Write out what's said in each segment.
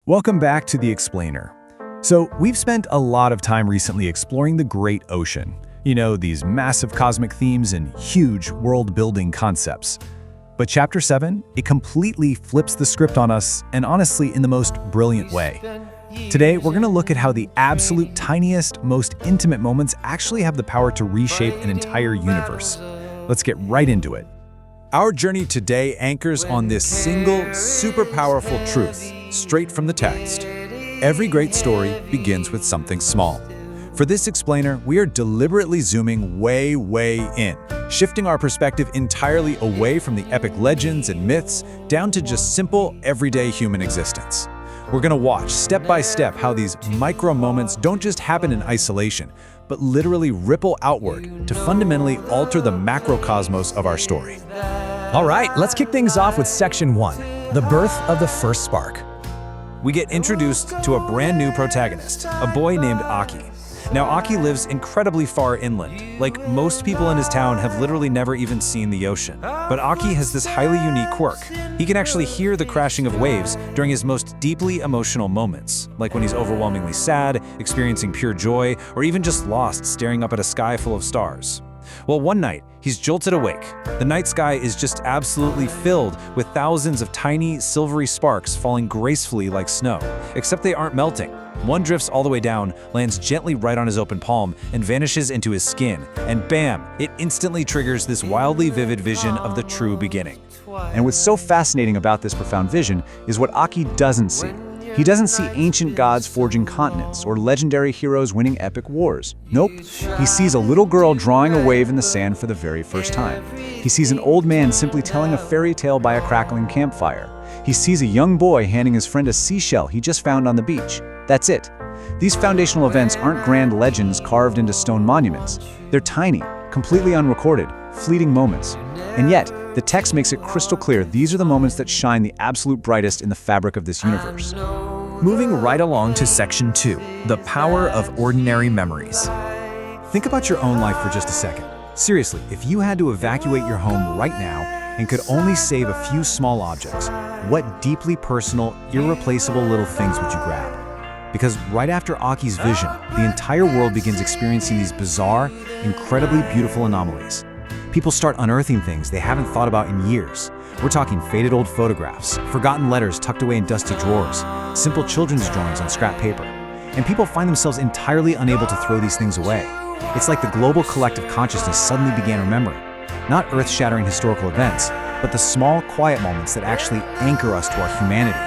Welcome back to The Explainer. So, we've spent a lot of time recently exploring the great ocean. You know, these massive cosmic themes and huge world-building concepts. But Chapter 7, it completely flips the script on us, and honestly, in the most brilliant way. Today, we're going to look at how the absolute tiniest, most intimate moments actually have the power to reshape an entire universe. Let's get right into it. Our journey today anchors on this single, super powerful truth, straight from the text. Every great story begins with something small. For this explainer, we are deliberately zooming way in, shifting our perspective entirely away from the epic legends and myths down to just simple, everyday human existence. We're going to watch, step by step, how these micro moments don't just happen in isolation, but literally ripple outward to fundamentally alter the macrocosmos of our story. All right, let's kick things off with Section 1, the birth of the first spark. We get introduced to a brand new protagonist, a boy named Aki. Now, Aki lives incredibly far inland. Like, most people in his town have literally never even seen the ocean. But Aki has this highly unique quirk. He can actually hear the crashing of waves during his most deeply emotional moments, like when he's overwhelmingly sad, experiencing pure joy, or even just lost staring up at a sky full of stars. Well, one night, he's jolted awake. The night sky is just absolutely filled with thousands of tiny, silvery sparks falling gracefully like snow, except they aren't melting. One drifts all the way down, lands gently right on his open palm, and vanishes into his skin. And bam, it instantly triggers this wildly vivid vision of the true beginning. And what's so fascinating about this profound vision is what Aki doesn't see. He doesn't see ancient gods forging continents or legendary heroes winning epic wars. Nope. He sees a little girl drawing a wave in the sand for the very first time. He sees an old man simply telling a fairy tale by a crackling campfire. He sees a young boy handing his friend a seashell he just found on the beach. That's it. These foundational events aren't grand legends carved into stone monuments. They're tiny, completely unrecorded, fleeting moments. And yet, the text makes it crystal clear these are the moments that shine the absolute brightest in the fabric of this universe. Moving right along to Section 2, the power of ordinary memories. Think about your own life for just a second. Seriously, if you had to evacuate your home right now and could only save a few small objects, what deeply personal, irreplaceable little things would you grab? Because right after Aki's vision, the entire world begins experiencing these bizarre, incredibly beautiful anomalies. People start unearthing things they haven't thought about in years. We're talking faded old photographs, forgotten letters tucked away in dusty drawers, simple children's drawings on scrap paper. And people find themselves entirely unable to throw these things away. It's like the global collective consciousness suddenly began remembering. Not earth-shattering historical events, but the small, quiet moments that actually anchor us to our humanity.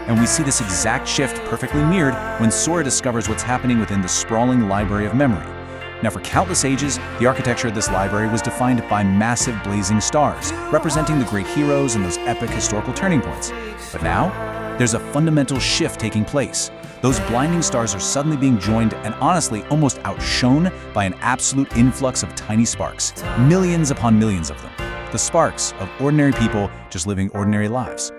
And we see this exact shift perfectly mirrored when Sora discovers what's happening within the sprawling library of memory. Now, for countless ages, the architecture of this library was defined by massive blazing stars, representing the great heroes and those epic historical turning points. But now, there's a fundamental shift taking place. Those blinding stars are suddenly being joined and honestly almost outshone by an absolute influx of tiny sparks, millions upon millions of them. The sparks of ordinary people just living ordinary lives.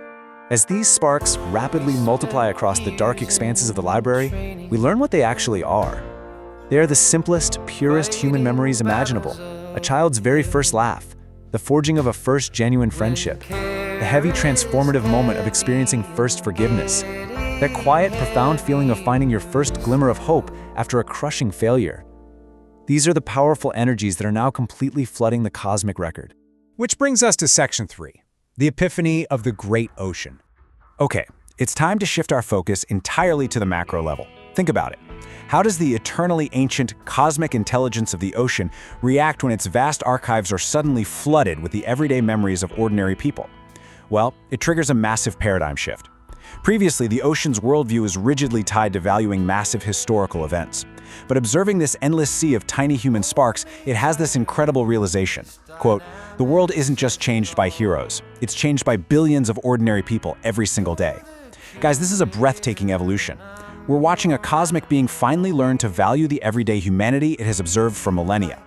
As these sparks rapidly multiply across the dark expanses of the library, we learn what they actually are. They are the simplest, purest human memories imaginable. A child's very first laugh, the forging of a first genuine friendship, the heavy transformative moment of experiencing first forgiveness, that quiet, profound feeling of finding your first glimmer of hope after a crushing failure. These are the powerful energies that are now completely flooding the cosmic record. Which brings us to Section 3, the epiphany of the great ocean. Okay, it's time to shift our focus entirely to the macro level. Think about it. How does the eternally ancient cosmic intelligence of the ocean react when its vast archives are suddenly flooded with the everyday memories of ordinary people? Well, it triggers a massive paradigm shift. Previously, the ocean's worldview is rigidly tied to valuing massive historical events. But observing this endless sea of tiny human sparks, it has this incredible realization. Quote, "The world isn't just changed by heroes. It's changed by billions of ordinary people every single day." Guys, this is a breathtaking evolution. We're watching a cosmic being finally learn to value the everyday humanity it has observed for millennia.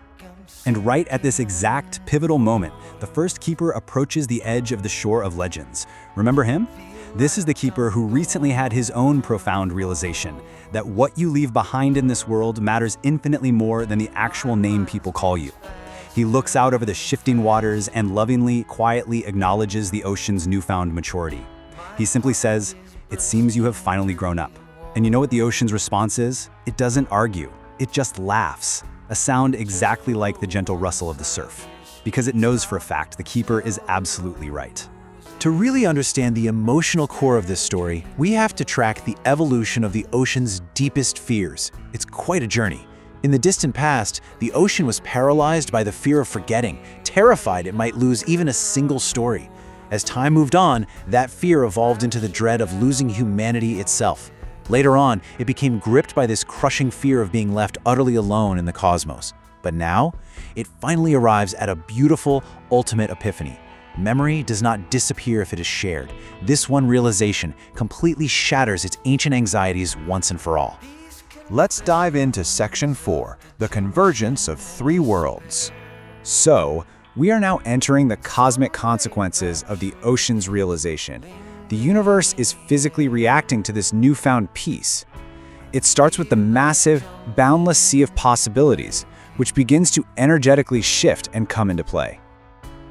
And right at this exact pivotal moment, the first keeper approaches the edge of the shore of legends. Remember him? This is the keeper who recently had his own profound realization that what you leave behind in this world matters infinitely more than the actual name people call you. He looks out over the shifting waters and lovingly, quietly acknowledges the ocean's newfound maturity. He simply says, It seems you have finally grown up. And you know what the ocean's response is? It doesn't argue. It just laughs, a sound exactly like the gentle rustle of the surf, because it knows for a fact the keeper is absolutely right. To really understand the emotional core of this story, we have to track the evolution of the ocean's deepest fears. It's quite a journey. In the distant past, the ocean was paralyzed by the fear of forgetting, terrified it might lose even a single story. As time moved on, that fear evolved into the dread of losing humanity itself. Later on, it became gripped by this crushing fear of being left utterly alone in the cosmos. But now, it finally arrives at a beautiful, ultimate epiphany. Memory does not disappear if it is shared. This one realization completely shatters its ancient anxieties once and for all. Let's dive into Section 4, the convergence of three worlds. So, we are now entering the cosmic consequences of the ocean's realization. The universe is physically reacting to this newfound peace. It starts with the massive, boundless sea of possibilities, which begins to energetically shift and come into play.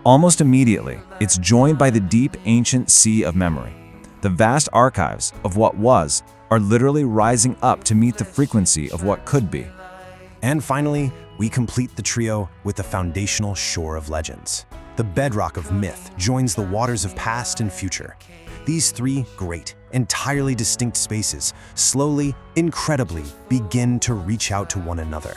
Almost immediately, it's joined by the deep, ancient sea of memory. The vast archives of what was are literally rising up to meet the frequency of what could be. And finally, we complete the trio with the foundational shore of legends. The bedrock of myth joins the waters of past and future. These three great, entirely distinct spaces slowly, incredibly begin to reach out to one another.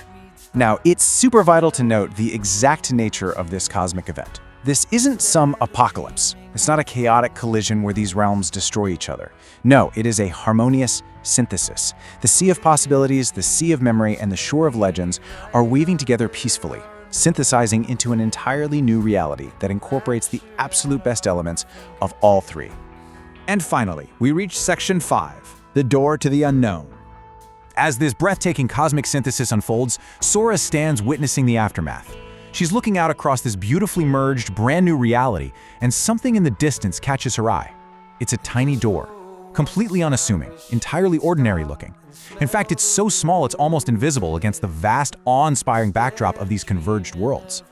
Now, it's super vital to note the exact nature of this cosmic event. This isn't some apocalypse. It's not a chaotic collision where these realms destroy each other. No, it is a harmonious synthesis. The sea of possibilities, the sea of memory, and the shore of legends are weaving together peacefully, synthesizing into an entirely new reality that incorporates the absolute best elements of all three. And finally, we reach Section 5, the door to the unknown. As this breathtaking cosmic synthesis unfolds, Sora stands witnessing the aftermath. She's looking out across this beautifully merged, brand new reality, and something in the distance catches her eye. It's a tiny door, completely unassuming, entirely ordinary looking. In fact, it's so small it's almost invisible against the vast, awe-inspiring backdrop of these converged worlds.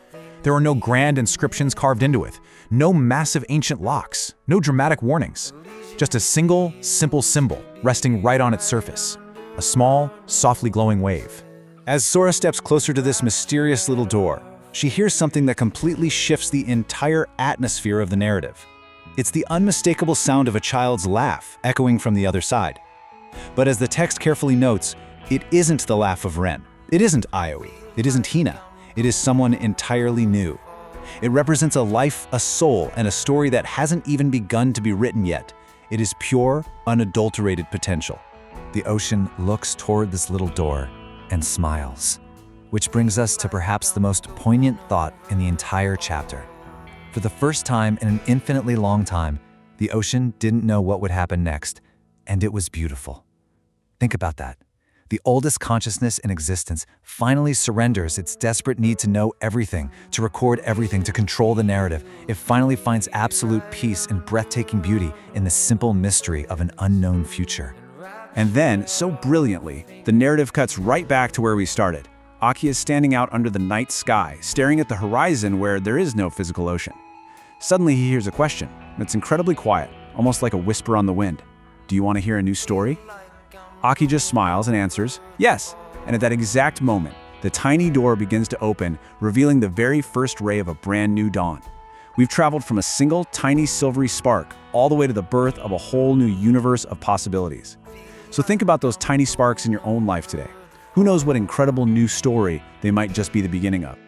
There are no grand inscriptions carved into it, no massive ancient locks, no dramatic warnings. Just a single, simple symbol resting right on its surface. A small, softly glowing wave. As Sora steps closer to this mysterious little door, she hears something that completely shifts the entire atmosphere of the narrative. It's the unmistakable sound of a child's laugh echoing from the other side. But as the text carefully notes, it isn't the laugh of Ren. It isn't Ioe. It isn't Hina. It is someone entirely new. It represents a life, a soul, and a story that hasn't even begun to be written yet. It is pure, unadulterated potential. The ocean looks toward this little door and smiles, which brings us to perhaps the most poignant thought in the entire chapter. For the first time in an infinitely long time, the ocean didn't know what would happen next, and it was beautiful. Think about that. The oldest consciousness in existence finally surrenders its desperate need to know everything, to record everything, to control the narrative. It finally finds absolute peace and breathtaking beauty in the simple mystery of an unknown future. And then, so brilliantly, the narrative cuts right back to where we started. Aki is standing out under the night sky, staring at the horizon where there is no physical ocean. Suddenly he hears a question. It's incredibly quiet, almost like a whisper on the wind. Do you want to hear a new story? Aki just smiles and answers, yes. And at that exact moment, the tiny door begins to open, revealing the very first ray of a brand new dawn. We've traveled from a single, tiny, silvery spark all the way to the birth of a whole new universe of possibilities. So think about those tiny sparks in your own life today. Who knows what incredible new story they might just be the beginning of?